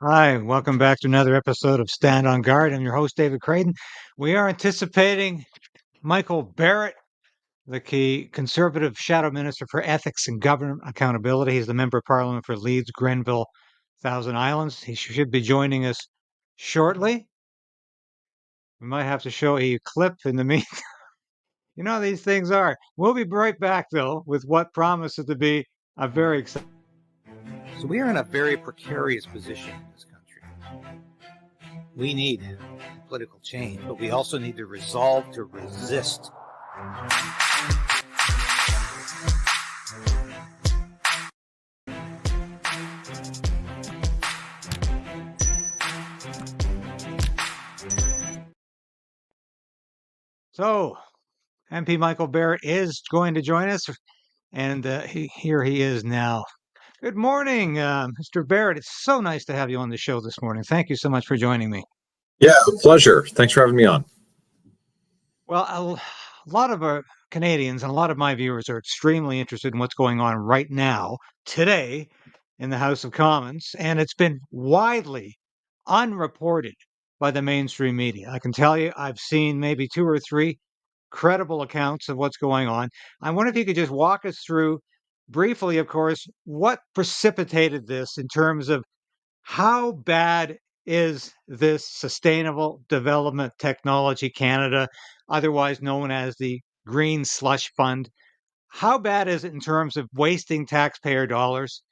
Hi, welcome back to another episode of Stand on Guard. I'm your host, David Crayden. We are anticipating Michael Barrett, the key Conservative Shadow Minister for Ethics and Government Accountability. He's the Member of Parliament for Leeds, Grenville, Thousand Islands. He should be joining us shortly. We might have to show a clip in the meantime. You know how these things are. We'll be right back, though, with what promises to be a very exciting. So we are in a very precarious position in this country. We need political change, but we also need the resolve to resist. So, MP Michael Barrett is going to join us, and here he is now. Good morning, Mr. Barrett. It's so nice to have you on the show this morning. Thank you so much for joining me. Yeah, a pleasure. Thanks for having me on. Well, a lot of our Canadians and a lot of my viewers are extremely interested in what's going on right now, today, in the House of Commons, and it's been widely unreported by the mainstream media. I can tell you, I've seen maybe two or three credible accounts of what's going on. I wonder if you could just walk us through briefly, of course, what precipitated this in terms of how bad is this Sustainable Development Technology Canada, otherwise known as the Green Slush Fund? How bad is it in terms of wasting taxpayer dollars?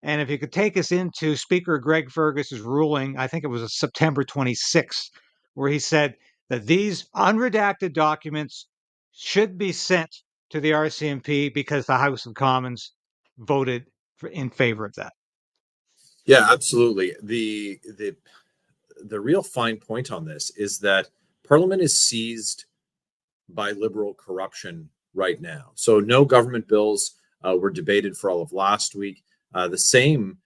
And if you could take us into Speaker Greg Fergus's ruling, I think it was September 26th, where he said that these unredacted documents should be sent to the RCMP because the House of Commons voted in favor of that. Yeah, absolutely. The real fine point on this is that Parliament is seized by liberal corruption right now. So no government bills were debated for all of last week. The same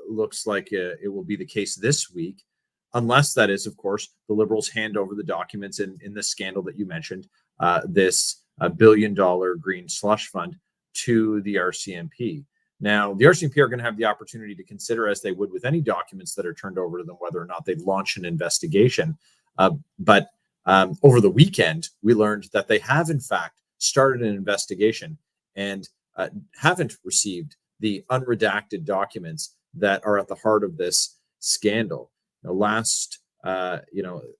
looks like it will be the case this week, unless that is, of course, the Liberals hand over the documents in the scandal that you mentioned, this $1 billion green slush fund to the RCMP. Now, the RCMP are going to have the opportunity to consider, as they would with any documents that are turned over to them, whether or not they launch an investigation. But over the weekend, we learned that they have, in fact, started an investigation and haven't received the unredacted documents that are at the heart of this scandal.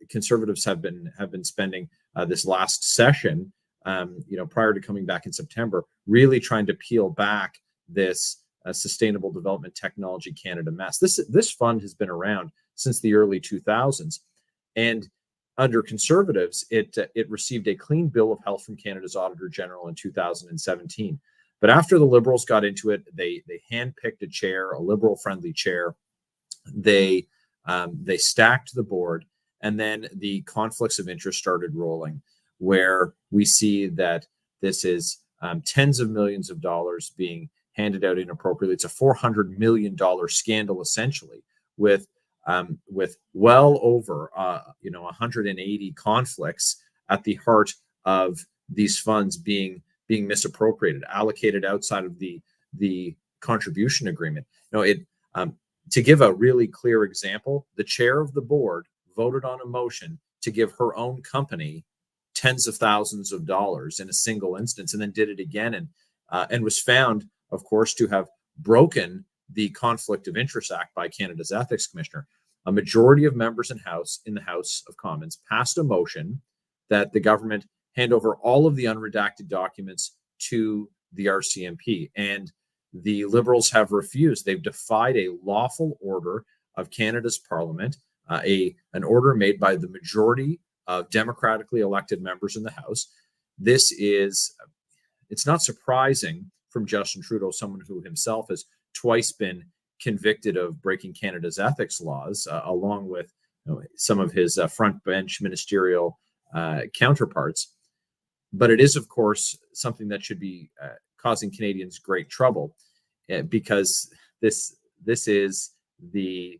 Conservatives have been spending this last session, prior to coming back in September, really trying to peel back this Sustainable Development Technology Canada mess. This fund has been around since the early 2000s, and under Conservatives, it received a clean bill of health from Canada's Auditor General in 2017. But after the Liberals got into it, they handpicked a chair, a Liberal-friendly chair. They stacked the board, and then the conflicts of interest started rolling, where we see that this is tens of millions of dollars being handed out inappropriately. It's a $400 million scandal, essentially, with well over 180 conflicts at the heart of these funds being misappropriated, allocated outside of the contribution agreement. To give a really clear example, the chair of the board voted on a motion to give her own company tens of thousands of dollars in a single instance, and then did it again, and was found, of course, to have broken the Conflict of Interest Act by Canada's Ethics Commissioner. A majority of members in the House of Commons passed a motion that the government hand over all of the unredacted documents to the RCMP, and the Liberals have refused. They've defied a lawful order of Canada's Parliament, an order made by the majority of democratically elected members in the House. It's not surprising from Justin Trudeau, someone who himself has twice been convicted of breaking Canada's ethics laws, along with some of his front bench ministerial counterparts. But it is, of course, something that should be causing Canadians great trouble, because this is the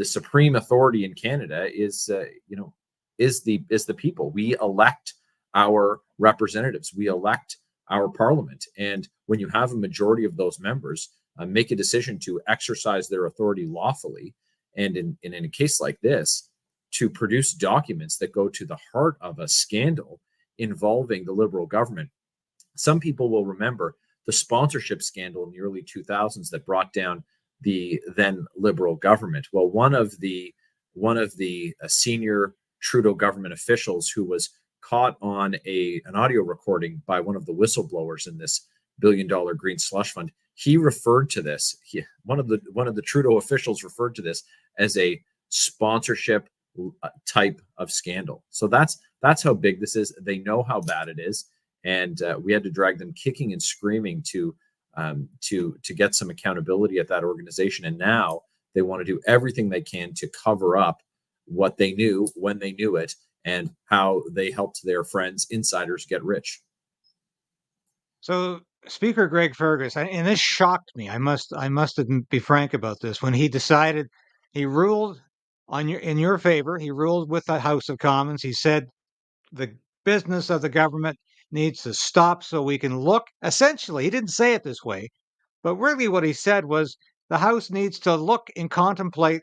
supreme authority in Canada is the people. We elect our representatives. We elect our parliament. And when you have a majority of those members make a decision to exercise their authority lawfully And in a case like this, to produce documents that go to the heart of a scandal involving the Liberal government. Some people will remember the sponsorship scandal in the early 2000s that brought down the then Liberal government. Well, one of the senior Trudeau government officials who was caught on an audio recording by one of the whistleblowers in this billion-dollar green slush fund, he referred to this. One of the Trudeau officials referred to this as a sponsorship type of scandal. So that's how big this is. They know how bad it is, and we had to drag them kicking and screaming to get some accountability at that organization. And now they want to do everything they can to cover up what they knew when they knew it, and how they helped their friends, insiders, get rich. So Speaker Greg Fergus, and this shocked me. I must be frank about this. When he decided, he ruled in your favor. He ruled with the House of Commons. He said the business of the government needs to stop so we can look. Essentially, he didn't say it this way, but really what he said was the House needs to look and contemplate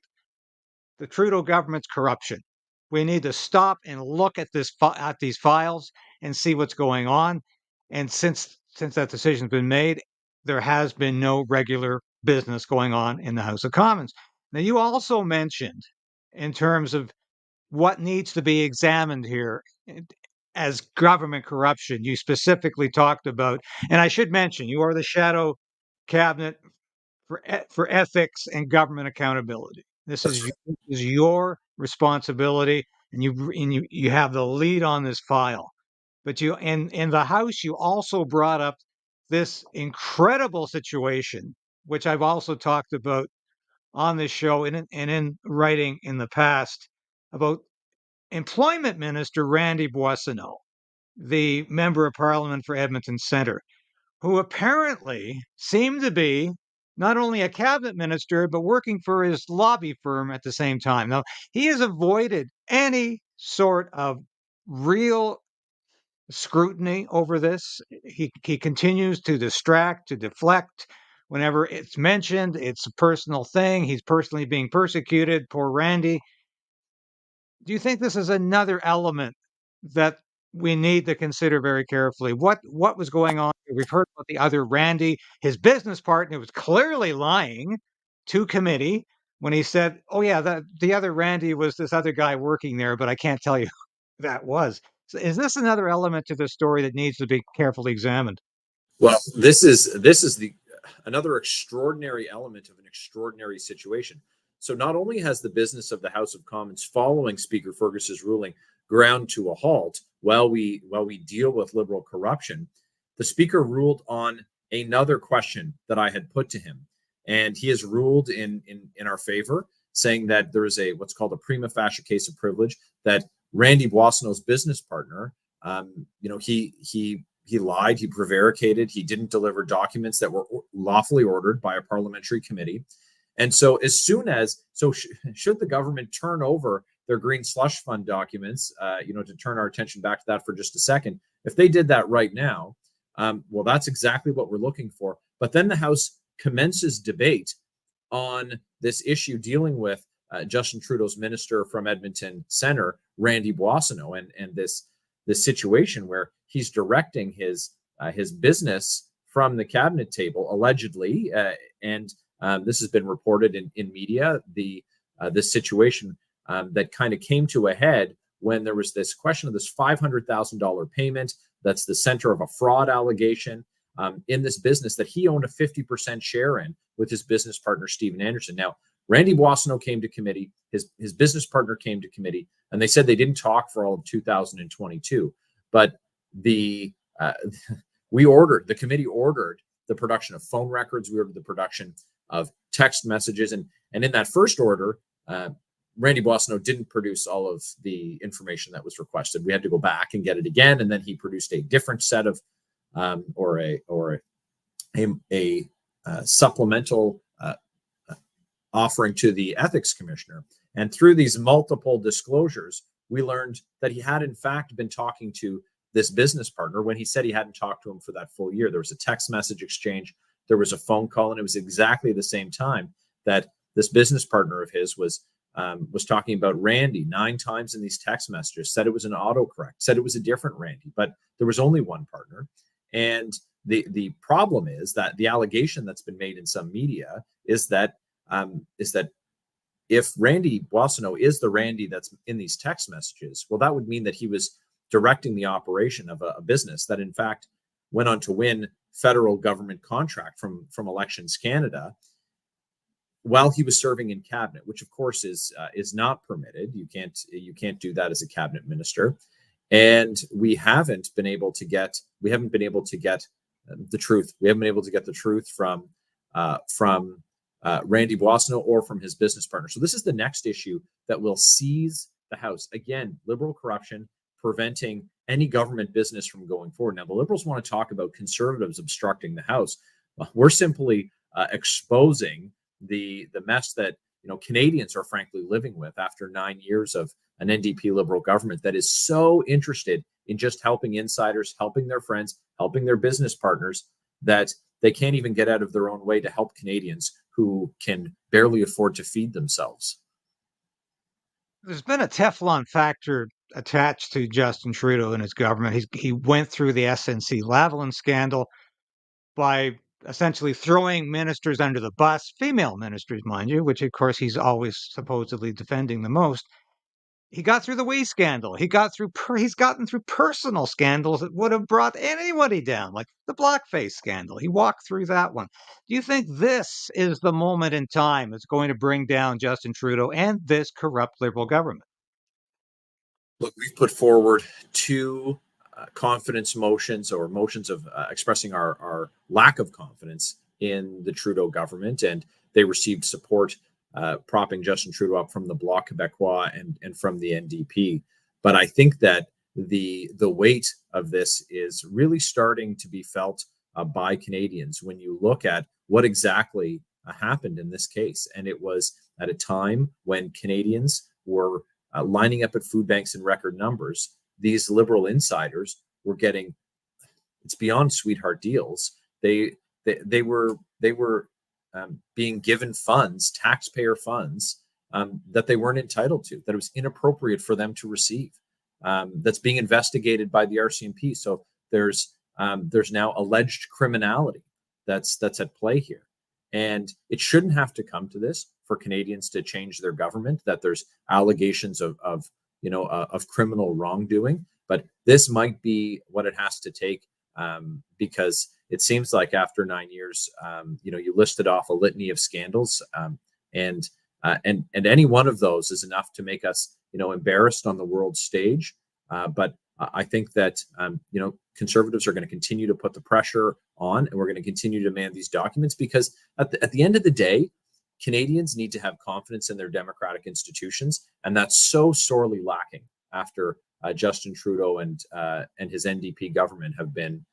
the Trudeau government's corruption. We need to stop and look at these files and see what's going on. And since that decision's been made, there has been no regular business going on in the House of Commons. Now, you also mentioned, in terms of what needs to be examined here as government corruption, you specifically talked about, and I should mention, you are the shadow cabinet for ethics and government accountability. This is your responsibility, and you have the lead on this file. But you, in the House, you also brought up this incredible situation, which I've also talked about on this show and in writing in the past, about Employment Minister Randy Boissonnault, the member of Parliament for Edmonton Centre, who apparently seemed to be not only a cabinet minister, but working for his lobby firm at the same time. Now, he has avoided any sort of real scrutiny over this. He continues to distract, to deflect. Whenever it's mentioned, it's a personal thing. He's personally being persecuted. Poor Randy. Do you think this is another element that we need to consider very carefully? What was going on? We've heard about the other Randy, his business partner was clearly lying to committee when he said, "Oh yeah, the other Randy was this other guy working there, but I can't tell you who that was." So is this another element to the story that needs to be carefully examined? Well, this is another extraordinary element of an extraordinary situation. So not only has the business of the House of Commons following Speaker Fergus's ruling ground to a halt while we deal with Liberal corruption, the Speaker ruled on another question that I had put to him, and he has ruled in our favor, saying that there is what's called a prima facie case of privilege, that Randy Boissonnault's business partner, he lied, he prevaricated, he didn't deliver documents that were lawfully ordered by a parliamentary committee. And so should the government turn over their green slush fund documents, to turn our attention back to that for just a second, if they did that right now, well, that's exactly what we're looking for. But then the House commences debate on this issue dealing with Justin Trudeau's minister from Edmonton Centre, Randy Boissonnault, and this situation where he's directing his business from the cabinet table, allegedly, and this has been reported in media. This situation that kind of came to a head when there was this question of this $500,000 payment that's the center of a fraud allegation in this business that he owned a 50% share in with his business partner, Stephen Anderson. Now, Randy Boissonnault came to committee, his business partner came to committee, and they said they didn't talk for all of 2022. But the committee ordered the production of phone records, we ordered the production of text messages, and in that first order, Randy Boissonnault didn't produce all of the information that was requested. We had to go back and get it again, and then he produced a different set of or a supplemental offering to the ethics commissioner. And through these multiple disclosures, we learned that he had in fact been talking to this business partner when he said he hadn't talked to him for that full year. There was a text message exchange, there was a phone call, and it was exactly the same time that this business partner of his was talking about Randy 9 times in these text messages, said it was an autocorrect, said it was a different Randy, but there was only one partner. And the problem is that the allegation that's been made in some media is that if Randy Boissonneau is the Randy that's in these text messages, well, that would mean that he was directing the operation of a business that, in fact, went on to win federal government contract from Elections Canada while he was serving in cabinet, which of course is not permitted. You can't do that as a cabinet minister, and we haven't been able to get the truth. We haven't been able to get the truth from Randy Boissonneau or from his business partner. So this is the next issue that will seize the House. Again, Liberal corruption preventing any government business from going forward. Now, the Liberals want to talk about Conservatives obstructing the House. Well, we're simply exposing the mess that Canadians are frankly living with after 9 years of an NDP Liberal government that is so interested in just helping insiders, helping their friends, helping their business partners, that they can't even get out of their own way to help Canadians who can barely afford to feed themselves. There's been a Teflon factor attached to Justin Trudeau and his government. He went through the SNC-Lavalin scandal by essentially throwing ministers under the bus, female ministers, mind you, which of course he's always supposedly defending the most. He got through the Wee scandal. He's gotten through personal scandals that would have brought anybody down, like the blackface scandal. He walked through that one. Do you think this is the moment in time that's going to bring down Justin Trudeau and this corrupt Liberal government? Look, we've put forward 2 confidence motions, or motions of expressing our lack of confidence in the Trudeau government, and they received support propping Justin Trudeau up from the Bloc Québécois and from the NDP. But I think that the weight of this is really starting to be felt by Canadians when you look at what exactly happened in this case. And it was at a time when Canadians were lining up at food banks in record numbers. These Liberal insiders were getting, it's beyond sweetheart deals. They were being given funds, taxpayer funds, that they weren't entitled to, that it was inappropriate for them to receive. That's being investigated by the RCMP. So there's now alleged criminality that's at play here, and it shouldn't have to come to this for Canadians to change their government. That there's allegations of criminal wrongdoing, but this might be what it has to take, because it seems like after 9 years, you listed off a litany of scandals, and any one of those is enough to make us, embarrassed on the world stage. But I think that, Conservatives are going to continue to put the pressure on, and we're going to continue to demand these documents, because at the end of the day, Canadians need to have confidence in their democratic institutions, and that's so sorely lacking after Justin Trudeau and his NDP government have been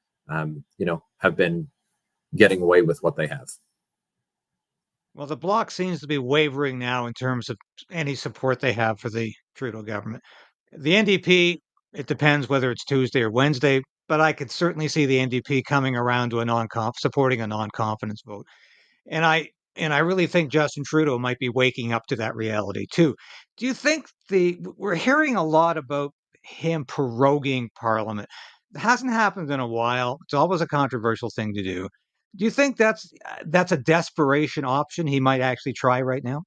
getting away with what they have. Well, the Bloc seems to be wavering now in terms of any support they have for the Trudeau government. The NDP, it depends whether it's Tuesday or Wednesday, but I could certainly see the NDP coming around to supporting a non-confidence vote. And I really think Justin Trudeau might be waking up to that reality too. Do you think we're hearing a lot about him proroguing Parliament? It hasn't happened in a while. It's always a controversial thing to do. Do you think that's a desperation option he might actually try right now?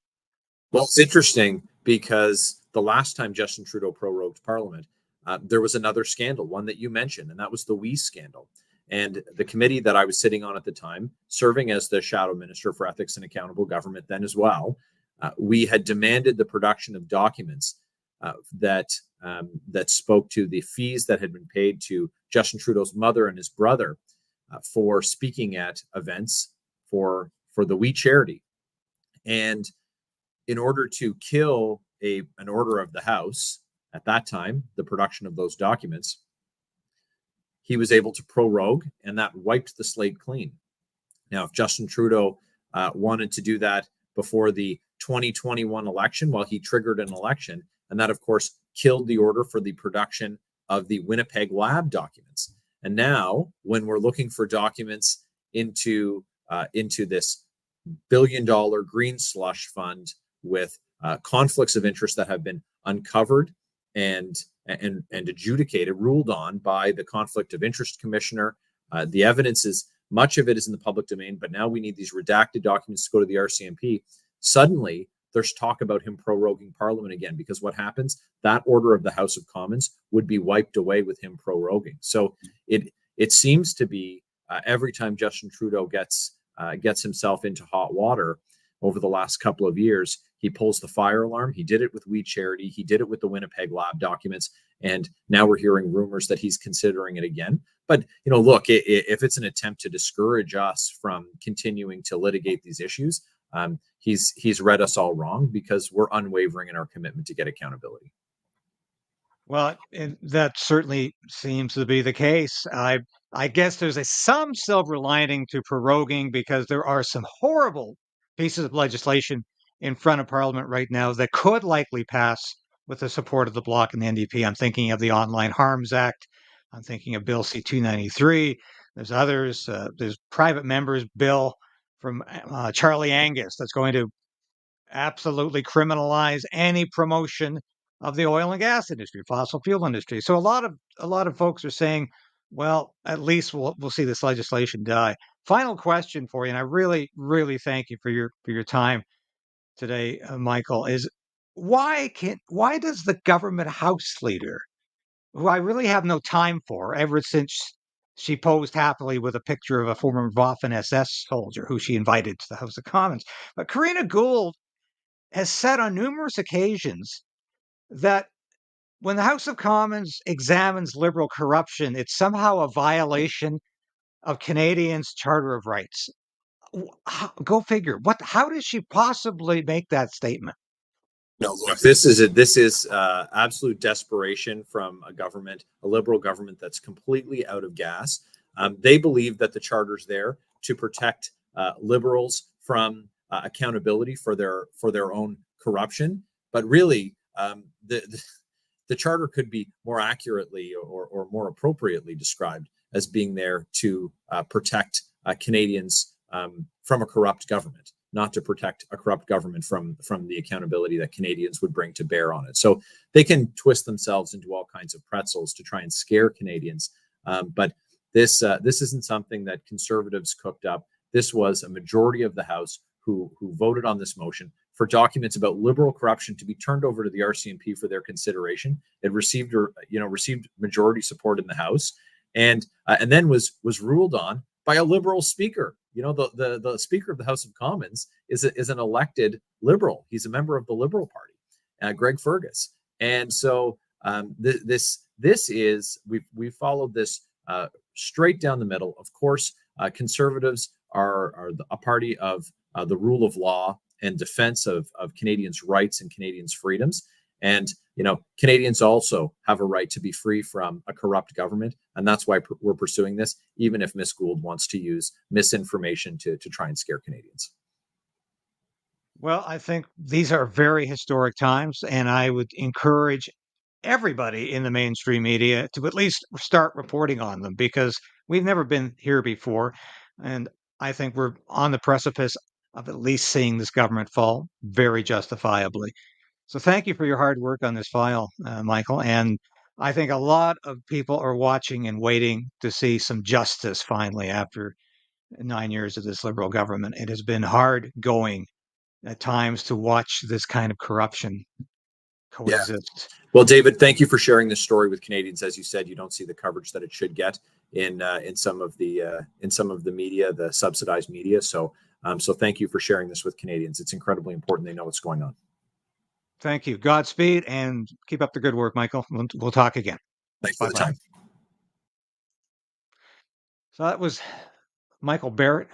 Well, it's interesting because the last time Justin Trudeau prorogued Parliament, there was another scandal, one that you mentioned, and that was the Wee scandal. And the committee that I was sitting on at the time, serving as the Shadow Minister for Ethics and Accountable Government then as well, we had demanded the production of documents that spoke to the fees that had been paid to Justin Trudeau's mother and his brother for speaking at events for the Wee charity. And in order to kill an order of the House at that time, the production of those documents, he was able to prorogue, and that wiped the slate clean. Now, if Justin Trudeau wanted to do that before the 2021 election, well, he triggered an election, and that, of course, killed the order for the production of the Winnipeg lab documents. And now, when we're looking for documents into this billion-dollar green slush fund with conflicts of interest that have been uncovered and adjudicated, ruled on by the Conflict of Interest Commissioner. The evidence is, much of it is in the public domain, but now we need these redacted documents to go to the RCMP. Suddenly, there's talk about him proroguing Parliament again, because what happens? That order of the House of Commons would be wiped away with him proroguing. So it seems to be every time Justin Trudeau gets himself into hot water over the last couple of years, he pulls the fire alarm. He did it with We Charity. He did it with the Winnipeg Lab documents. And now we're hearing rumors that he's considering it again. But, look, if it's an attempt to discourage us from continuing to litigate these issues, he's read us all wrong, because we're unwavering in our commitment to get accountability. Well, that certainly seems to be the case. I guess there's some silver lining to proroguing, because there are some horrible pieces of legislation in front of Parliament right now that could likely pass with the support of the Bloc and the NDP. I'm thinking of the Online Harms Act. I'm thinking of Bill C-293. There's others. There's private members bill from Charlie Angus that's going to absolutely criminalize any promotion of the oil and gas industry, fossil fuel industry. So a lot of folks are saying, well, at least we'll see this legislation die. Final question for you, and I really, really thank you for your time today, Michael, is why does the government House leader, who I really have no time for, ever since she posed happily with a picture of a former Waffen SS soldier who she invited to the House of Commons, but Karina Gould has said on numerous occasions that when the House of Commons examines Liberal corruption, it's somehow a violation of Canadians' Charter of Rights. Go figure. How did she possibly make that statement? No, look, this is absolute desperation from a Liberal government that's completely out of gas. They believe that the Charter's there to protect Liberals from accountability for their own corruption, but really, the Charter could be more accurately or more appropriately described as being there to protect Canadians from a corrupt government, not to protect a corrupt government from the accountability that Canadians would bring to bear on it. So they can twist themselves into all kinds of pretzels to try and scare Canadians. But this isn't something that Conservatives cooked up. This was a majority of the House who voted on this motion for documents about Liberal corruption to be turned over to the RCMP for their consideration. It received majority support in the House, and then was ruled on by a Liberal speaker. The Speaker of the House of Commons is an elected Liberal. He's a member of the Liberal Party, Greg Fergus. And so this is, we've followed this straight down the middle. Of course, Conservatives are a party of the rule of law and defense of Canadians' rights and Canadians' freedoms. And, Canadians also have a right to be free from a corrupt government. And that's why we're pursuing this, even if Ms. Gould wants to use misinformation to try and scare Canadians. Well, I think these are very historic times, and I would encourage everybody in the mainstream media to at least start reporting on them, because we've never been here before. And I think we're on the precipice of at least seeing this government fall very justifiably. So thank you for your hard work on this file, Michael. And I think a lot of people are watching and waiting to see some justice finally after 9 years of this Liberal government. It has been hard going at times to watch this kind of corruption coexist. Yeah. Well, David, thank you for sharing this story with Canadians. As you said, you don't see the coverage that it should get in some of the media, the subsidized media. So thank you for sharing this with Canadians. It's incredibly important they know what's going on. Thank you. Godspeed, and keep up the good work, Michael. We'll talk again. Thanks for the time. So that was Michael Barrett,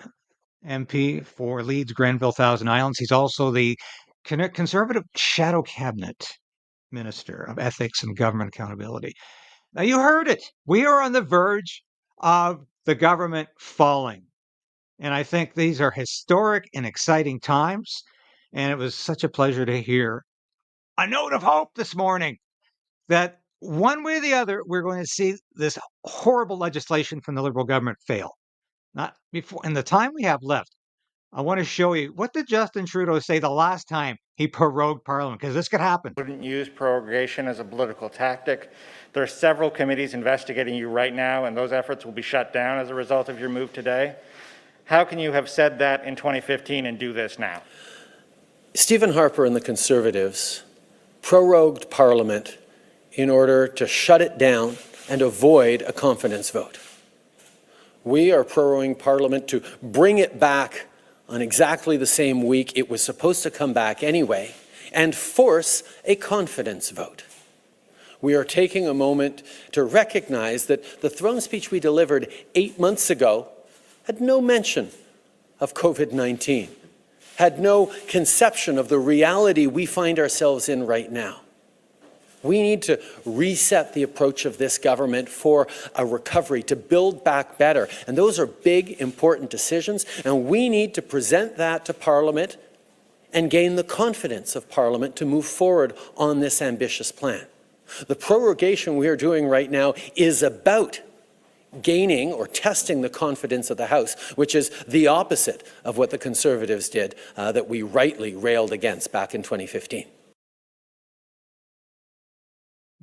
MP for Leeds, Grenville, Thousand Islands. He's also the Conservative Shadow Cabinet Minister of Ethics and Government Accountability. Now, you heard it. We are on the verge of the government falling. And I think these are historic and exciting times. And it was such a pleasure to hear a note of hope this morning that one way or the other, we're going to see this horrible legislation from the Liberal government fail. Not before, in the time we have left, I want to show you, what did Justin Trudeau say the last time he prorogued Parliament? Because this could happen. Wouldn't use prorogation as a political tactic. There are several committees investigating you right now, and those efforts will be shut down as a result of your move today. How can you have said that in 2015 and do this now? Stephen Harper and the Conservatives prorogued Parliament in order to shut it down and avoid a confidence vote. We are proroguing Parliament to bring it back on exactly the same week it was supposed to come back anyway, and force a confidence vote. We are taking a moment to recognize that the throne speech we delivered 8 months ago had no mention of COVID-19, had no conception of the reality we find ourselves in right now. We need to reset the approach of this government for a recovery, to build back better. And those are big, important decisions, and we need to present that to Parliament and gain the confidence of Parliament to move forward on this ambitious plan. The prorogation we are doing right now is about gaining or testing the confidence of the House, which is the opposite of what the Conservatives did that we rightly railed against back in 2015.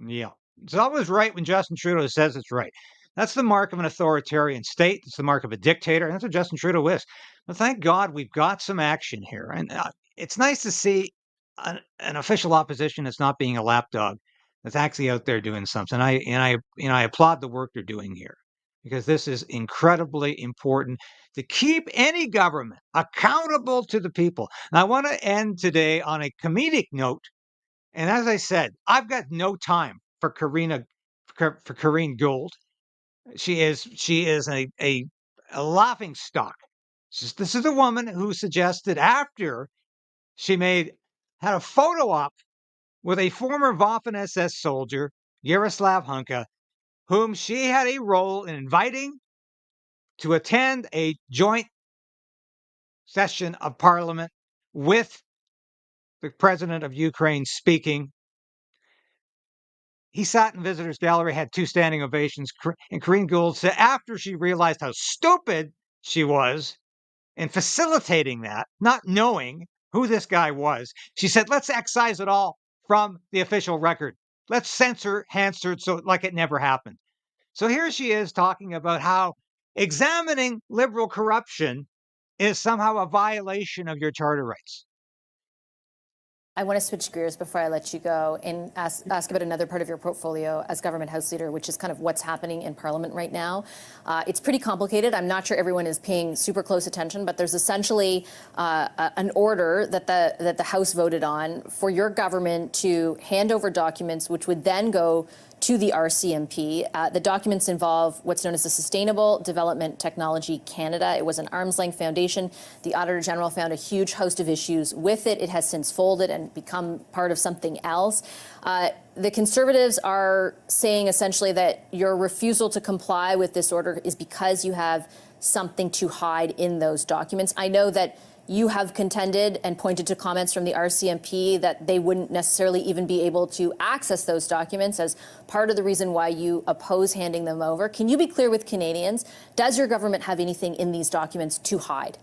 Yeah. It's always right when Justin Trudeau says it's right. That's the mark of an authoritarian state. It's the mark of a dictator. And that's what Justin Trudeau is. But thank God we've got some action here. And it's nice to see an official opposition that's not being a lapdog, that's actually out there doing something. I applaud the work they're doing here, because this is incredibly important to keep any government accountable to the people. And I want to end today on a comedic note. And as I said, I've got no time for Corinne Gould. She is a laughing stock. This is a woman who suggested, after she had a photo op with a former Waffen SS soldier, Yaroslav Hunka, whom she had a role in inviting to attend a joint session of Parliament with the president of Ukraine speaking. He sat in visitors' gallery, had 2 standing ovations. And Corinne Gould said, after she realized how stupid she was in facilitating that, not knowing who this guy was, she said, let's excise it all from the official record. Let's censor Hansard so like it never happened. So here she is talking about how examining liberal corruption is somehow a violation of your charter rights. I want to switch gears before I let you go and ask about another part of your portfolio as government House Leader, which is kind of what's happening in Parliament right now. It's pretty complicated. I'm not sure everyone is paying super close attention, but there's essentially an order that the House voted on for your government to hand over documents which would then go to the RCMP. The documents involve what's known as the Sustainable Development Technology Canada. It was an arm's length foundation. The Auditor General found a huge host of issues with it. It has since folded and become part of something else. The Conservatives are saying essentially that your refusal to comply with this order is because you have something to hide in those documents. I know that you have contended and pointed to comments from the RCMP that they wouldn't necessarily even be able to access those documents as part of the reason why you oppose handing them over. Can you be clear with Canadians? Does your government have anything in these documents to hide?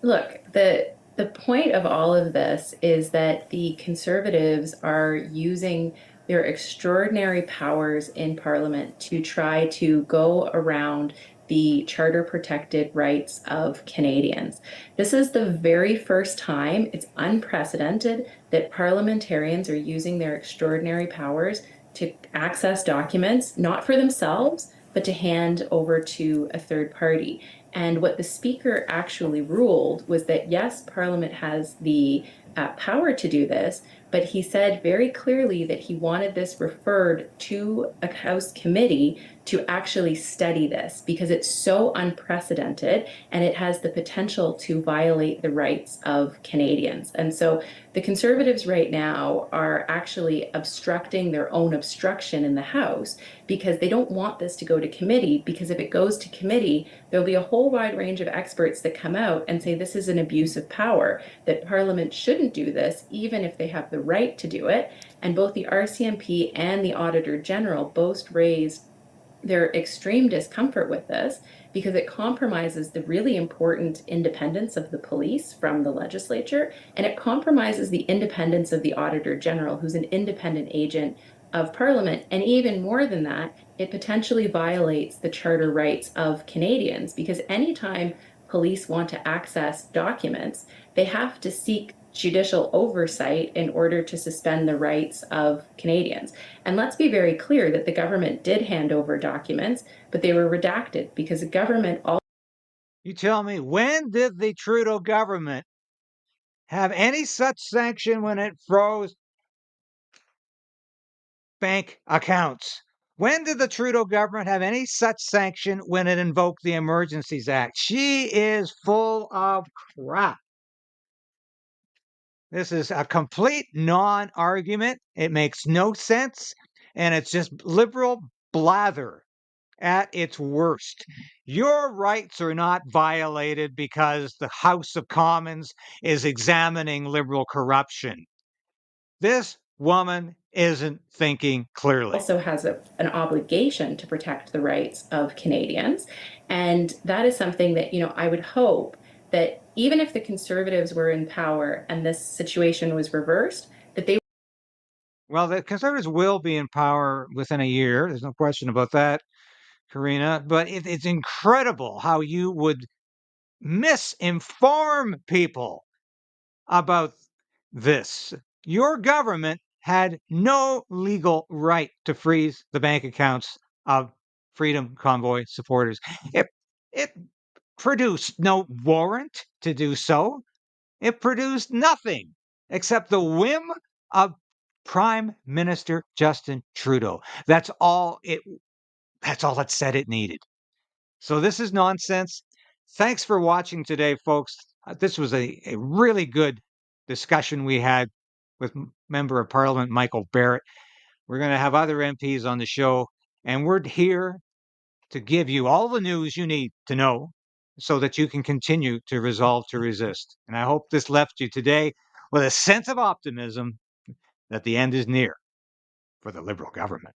Look, the point of all of this is that the Conservatives are using their extraordinary powers in Parliament to try to go around the charter-protected rights of Canadians. This is the very first time, it's unprecedented, that parliamentarians are using their extraordinary powers to access documents, not for themselves, but to hand over to a third party. And what the Speaker actually ruled was that, yes, Parliament has the power to do this, but he said very clearly that he wanted this referred to a House committee to actually study this because it's so unprecedented and it has the potential to violate the rights of Canadians. And so the Conservatives right now are actually obstructing their own obstruction in the House because they don't want this to go to committee, because if it goes to committee, there'll be a whole wide range of experts that come out and say this is an abuse of power, that Parliament shouldn't do this even if they have the right to do it. And both the RCMP and the Auditor General both raised their extreme discomfort with this because it compromises the really important independence of the police from the legislature, and it compromises the independence of the Auditor General, who's an independent agent of Parliament. And even more than that, it potentially violates the charter rights of Canadians, because anytime police want to access documents, they have to seek judicial oversight in order to suspend the rights of Canadians. And let's be very clear that the government did hand over documents, but they were redacted because the government all. You tell me, when did the Trudeau government have any such sanction when it froze bank accounts? When did the Trudeau government have any such sanction when it invoked the Emergencies Act? She is full of crap. This is a complete non-argument. It makes no sense, and it's just liberal blather at its worst. Your rights are not violated because the House of Commons is examining liberal corruption. This woman isn't thinking clearly. Also has an obligation to protect the rights of Canadians. And that is something that, I would hope that even if the Conservatives were in power and this situation was reversed, that they. Well, the Conservatives will be in power within a year. There's no question about that, Karina. But it's incredible how you would misinform people about this. Your government had no legal right to freeze the bank accounts of Freedom Convoy supporters. It produced no warrant to do so. It produced nothing except the whim of Prime Minister Justin Trudeau. That's all it said it needed. So this is nonsense. Thanks for watching today, folks. This was a really good discussion we had with Member of Parliament Michael Barrett. We're going to have other MPs on the show, and we're here to give you all the news you need to know so that you can continue to resolve to resist. And I hope this left you today with a sense of optimism that the end is near for the Liberal government.